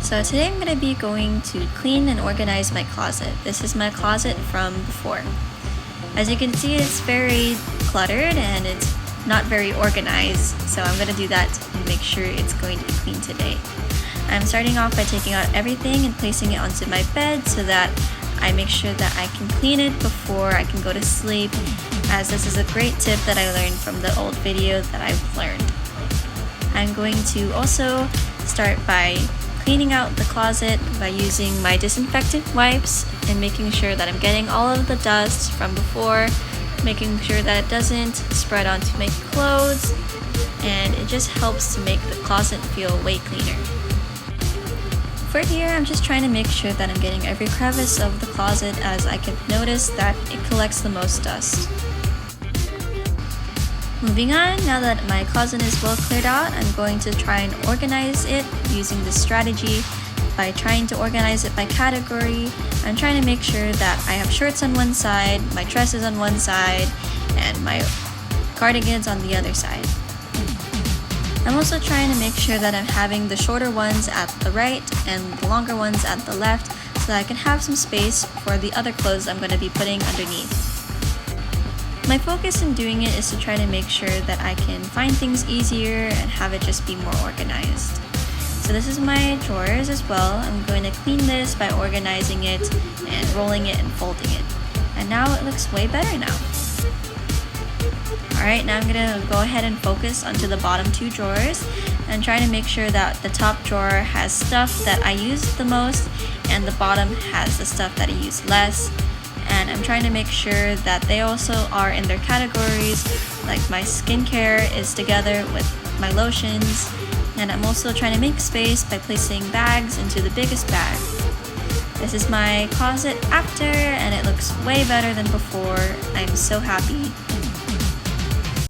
So today I'm going to be going to clean and organize my closet. This is my closet from before. As you can see, it's very cluttered and it's not very organized, so I'm going to do that and make sure it's going to be clean today. I'm starting off by taking out everything and placing it onto my bed so that I make sure that I can clean it before I can go to sleep, as this is a great tip that I learned from the old video that I've learned. I'm going to also start by cleaning out the closet by using my disinfectant wipes and making sure that I'm getting all of the dust from before, making sure that it doesn't spread onto my clothes, and it just helps to make the closet feel way cleaner. For here, I'm just trying to make sure that I'm getting every crevice of the closet, as I can notice that it collects the most dust. Moving on, now that my closet is well cleared out, I'm going to try and organize it using this strategy by trying to organize it by category. I'm trying to make sure that I have shirts on one side, my dresses on one side, and my cardigans on the other side. I'm also trying to make sure that I'm having the shorter ones at the right and the longer ones at the left so that I can have some space for the other clothes I'm going to be putting underneath. My focus in doing it is to try to make sure that I can find things easier and have it just be more organized. So this is my drawers as well. I'm going to clean this by organizing it and rolling it and folding it. And now it looks way better now. Alright, now I'm going to go ahead and focus onto the bottom two drawers and try to make sure that the top drawer has stuff that I use the most and the bottom has the stuff that I use less. And I'm trying to make sure that they also are in their categories, like my skincare is together with my lotions, and I'm also trying to make space by placing bags into the biggest bag. This is my closet after, and it looks way better than before. I'm so happy.